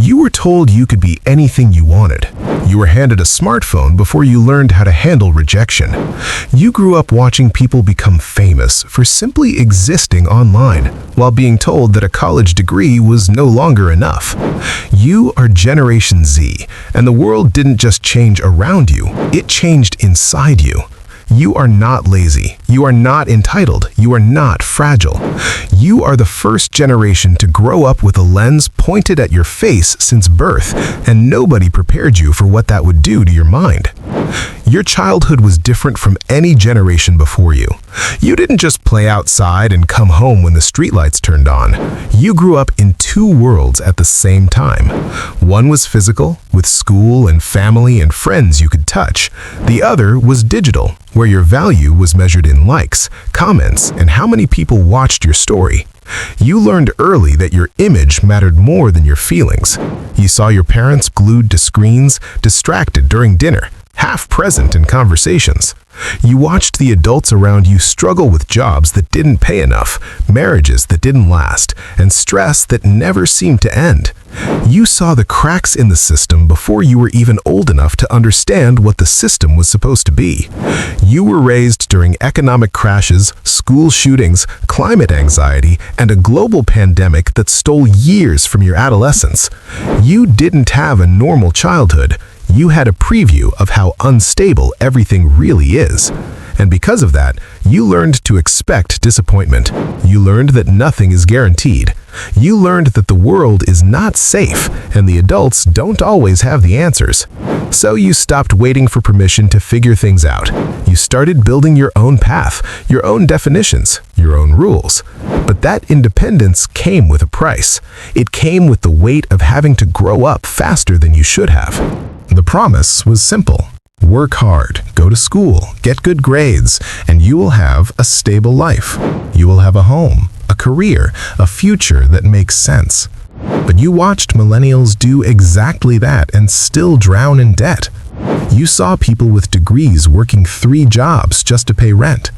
You were told you could be anything you wanted. You were handed a smartphone before you learned how to handle rejection. You grew up watching people become famous for simply existing online, while being told that a college degree was no longer enough. You are Generation Z, and the world didn't just change around you, it changed inside you. You are not lazy. You are not entitled. You are not fragile. You are the first generation to grow up with a lens pointed at your face since birth, and nobody prepared you for what that would do to your mind. Your childhood was different from any generation before you. You didn't just play outside and come home when the streetlights turned on. You grew up in two worlds at the same time. One was physical, with school and family and friends you could touch. The other was digital, where your value was measured in likes, comments, and how many people watched your story. You learned early that your image mattered more than your feelings. You saw your parents glued to screens, distracted during dinner, half present in conversations. You watched the adults around you struggle with jobs that didn't pay enough, marriages that didn't last, and stress that never seemed to end. You saw the cracks in the system before you were even old enough to understand what the system was supposed to be. You were raised during economic crashes, school shootings, climate anxiety, and a global pandemic that stole years from your adolescence. You didn't have a normal childhood. You had a preview of how unstable everything really is. And because of that, you learned to expect disappointment. You learned that nothing is guaranteed. You learned that the world is not safe, and the adults don't always have the answers. So you stopped waiting for permission to figure things out. You started building your own path, your own definitions, your own rules. But that independence came with a price. It came with the weight of having to grow up faster than you should have. The promise was simple. Work hard, go to school, get good grades, and you will have a stable life. You will have a home, a career, a future that makes sense. But you watched millennials do exactly that and still drown in debt. You saw people with degrees working 3 jobs just to pay rent.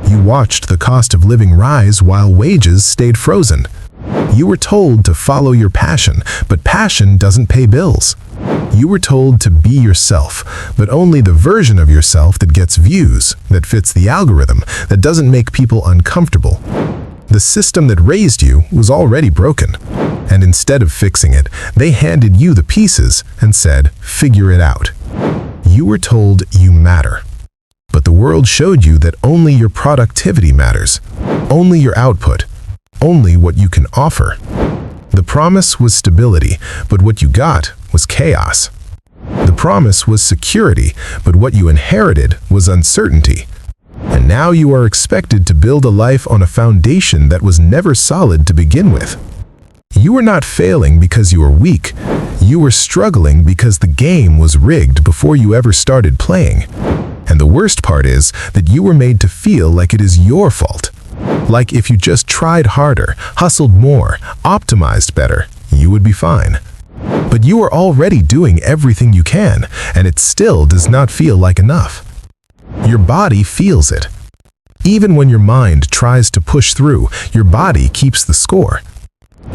You watched the cost of living rise while wages stayed frozen. You were told to follow your passion, but passion doesn't pay bills. You were told to be yourself, but only the version of yourself that gets views, that fits the algorithm, that doesn't make people uncomfortable. The system that raised you was already broken, and instead of fixing it, they handed you the pieces and said, "Figure it out." You were told you matter. But the world showed you that only your productivity matters, only your output, only what you can offer. The promise was stability, but what you got was chaos. The promise was security, but what you inherited was uncertainty. And now you are expected to build a life on a foundation that was never solid to begin with. You were not failing because you were weak. You were struggling because the game was rigged before you ever started playing. And the worst part is that you were made to feel like it is your fault. Like if you just tried harder, hustled more, optimized better, you would be fine. But you are already doing everything you can, and it still does not feel like enough. Your body feels it. Even when your mind tries to push through, your body keeps the score.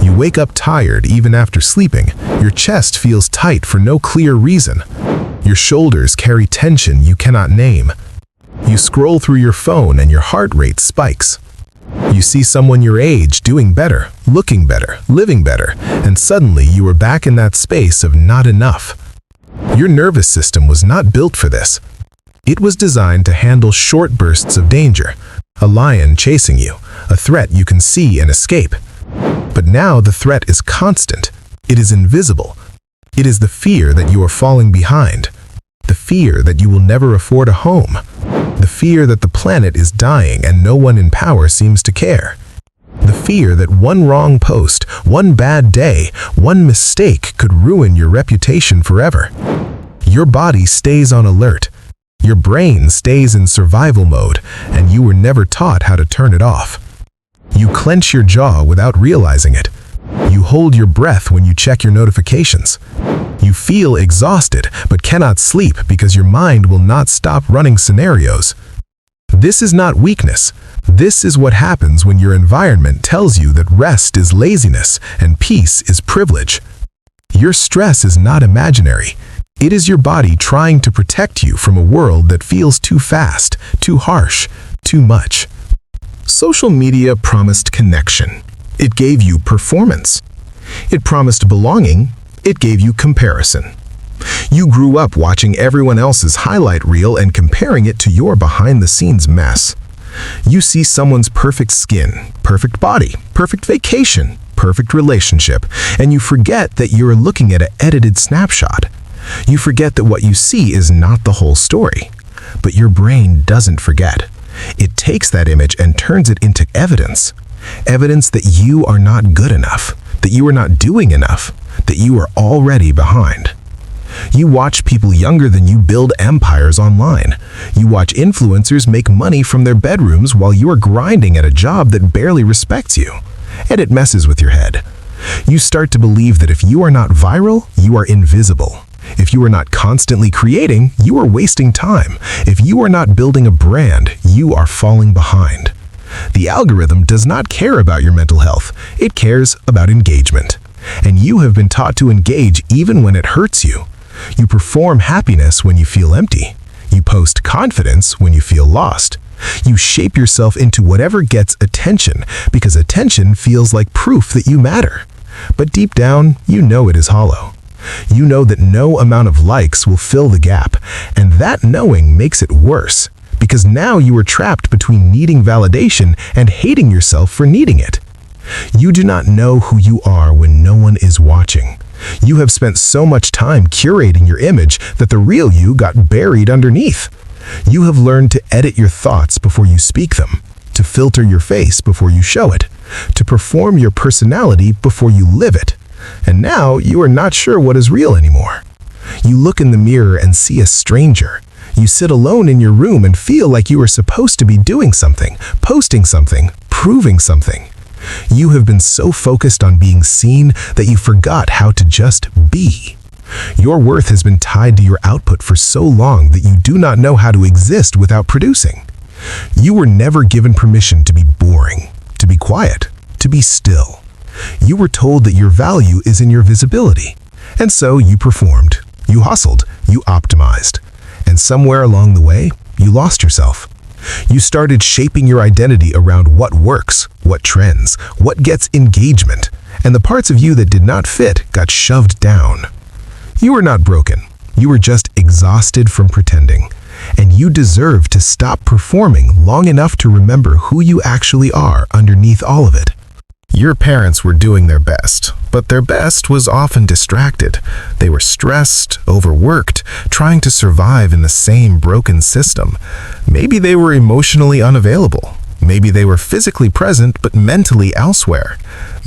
You wake up tired even after sleeping. Your chest feels tight for no clear reason. Your shoulders carry tension you cannot name. You scroll through your phone and your heart rate spikes. You see someone your age doing better, looking better, living better, and suddenly you are back in that space of not enough. Your nervous system was not built for this. It was designed to handle short bursts of danger, a lion chasing you, a threat you can see and escape. But now the threat is constant. It is invisible. It is the fear that you are falling behind, the fear that you will never afford a home, the fear that the planet is dying and no one in power seems to care, the fear that one wrong post, one bad day, one mistake could ruin your reputation forever. Your body stays on alert. Your brain stays in survival mode, and you were never taught how to turn it off. You clench your jaw without realizing it. You hold your breath when you check your notifications. You feel exhausted but cannot sleep because your mind will not stop running scenarios. This is not weakness. This is what happens when your environment tells you that rest is laziness and peace is privilege. Your stress is not imaginary. It is your body trying to protect you from a world that feels too fast, too harsh, too much. Social media promised connection. It gave you performance. It promised belonging. It gave you comparison. You grew up watching everyone else's highlight reel and comparing it to your behind-the-scenes mess. You see someone's perfect skin, perfect body, perfect vacation, perfect relationship, and you forget that you're looking at an edited snapshot. You forget that what you see is not the whole story. But your brain doesn't forget. It takes that image and turns it into evidence. Evidence that you are not good enough, that you are not doing enough, that you are already behind. You watch people younger than you build empires online. You watch influencers make money from their bedrooms while you are grinding at a job that barely respects you. And it messes with your head. You start to believe that if you are not viral, you are invisible. If you are not constantly creating, you are wasting time. If you are not building a brand, you are falling behind. The algorithm does not care about your mental health. It cares about engagement. And you have been taught to engage even when it hurts you. You perform happiness when you feel empty. You post confidence when you feel lost. You shape yourself into whatever gets attention because attention feels like proof that you matter. But deep down, you know it is hollow. You know that no amount of likes will fill the gap, and that knowing makes it worse because now you are trapped between needing validation and hating yourself for needing it. You do not know who you are when no one is watching. You have spent so much time curating your image that the real you got buried underneath. You have learned to edit your thoughts before you speak them, to filter your face before you show it, to perform your personality before you live it. And now you are not sure what is real anymore. You look in the mirror and see a stranger. You sit alone in your room and feel like you are supposed to be doing something, posting something, proving something. You have been so focused on being seen that you forgot how to just be. Your worth has been tied to your output for so long that you do not know how to exist without producing. You were never given permission to be boring, to be quiet, to be still. You were told that your value is in your visibility. And so you performed, you hustled, you optimized. And somewhere along the way, you lost yourself. You started shaping your identity around what works, what trends, what gets engagement, and the parts of you that did not fit got shoved down. You were not broken. You were just exhausted from pretending. And you deserve to stop performing long enough to remember who you actually are underneath all of it. Your parents were doing their best, but their best was often distracted. They were stressed, overworked, trying to survive in the same broken system. Maybe they were emotionally unavailable. Maybe they were physically present but mentally elsewhere.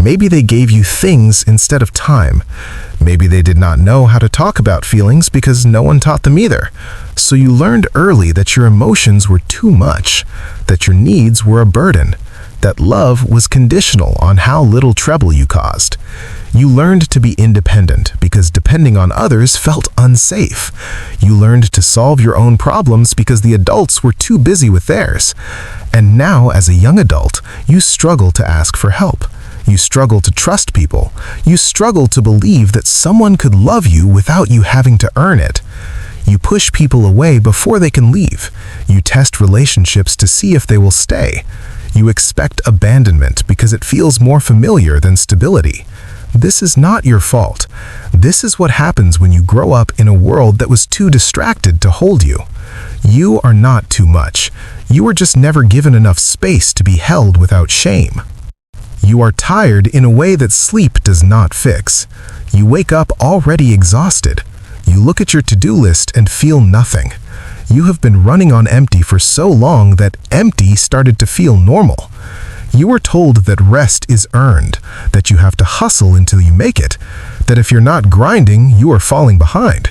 Maybe they gave you things instead of time. Maybe they did not know how to talk about feelings because no one taught them either. So you learned early that your emotions were too much, that your needs were a burden, that love was conditional on how little trouble you caused. You learned to be independent because depending on others felt unsafe. You learned to solve your own problems because the adults were too busy with theirs. And now, as a young adult, you struggle to ask for help. You struggle to trust people. You struggle to believe that someone could love you without you having to earn it. You push people away before they can leave. You test relationships to see if they will stay. You expect abandonment because it feels more familiar than stability. This is not your fault. This is what happens when you grow up in a world that was too distracted to hold you. You are not too much. You were just never given enough space to be held without shame. You are tired in a way that sleep does not fix. You wake up already exhausted. You look at your to-do list and feel nothing. You have been running on empty for so long that empty started to feel normal. You were told that rest is earned, that you have to hustle until you make it, that if you're not grinding, you are falling behind.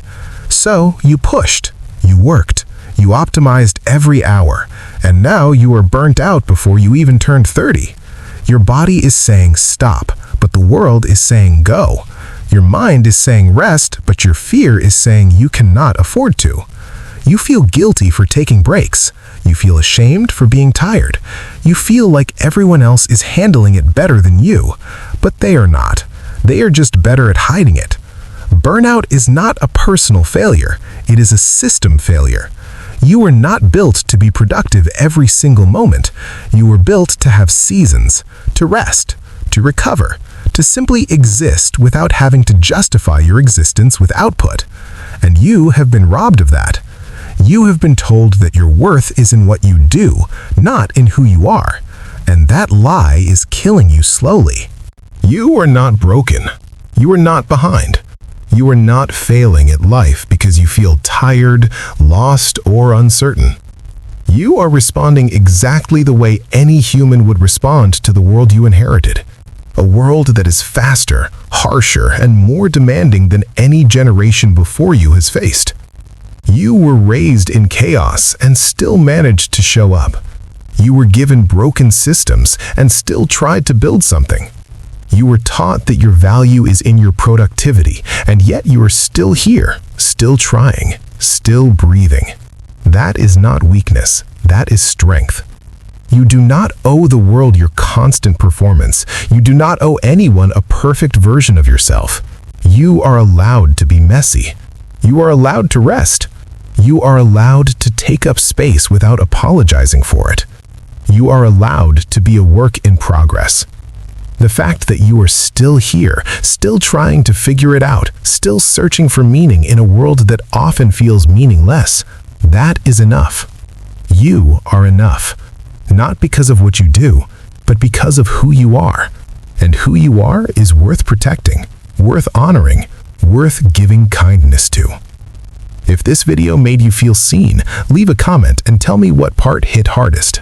So you pushed, you worked, you optimized every hour, and now you are burnt out before you even turned 30. Your body is saying stop, but the world is saying go. Your mind is saying rest, but your fear is saying you cannot afford to. You feel guilty for taking breaks. You feel ashamed for being tired. You feel like everyone else is handling it better than you, but they are not. They are just better at hiding it. Burnout is not a personal failure, it is a system failure. You were not built to be productive every single moment. You were built to have seasons, to rest, to recover, to simply exist without having to justify your existence with output. And you have been robbed of that. You have been told that your worth is in what you do, not in who you are. And that lie is killing you slowly. You are not broken. You are not behind. You are not failing at life because you feel tired, lost, or uncertain. You are responding exactly the way any human would respond to the world you inherited. A world that is faster, harsher, and more demanding than any generation before you has faced. You were raised in chaos and still managed to show up. You were given broken systems and still tried to build something. You were taught that your value is in your productivity, and yet you are still here, still trying, still breathing. That is not weakness, that is strength. You do not owe the world your constant performance. You do not owe anyone a perfect version of yourself. You are allowed to be messy. You are allowed to rest. You are allowed to take up space without apologizing for it. You are allowed to be a work in progress. The fact that you are still here, still trying to figure it out, still searching for meaning in a world that often feels meaningless, that is enough. You are enough. Not because of what you do, but because of who you are. And who you are is worth protecting, worth honoring, worth giving kindness to. If this video made you feel seen, leave a comment and tell me what part hit hardest.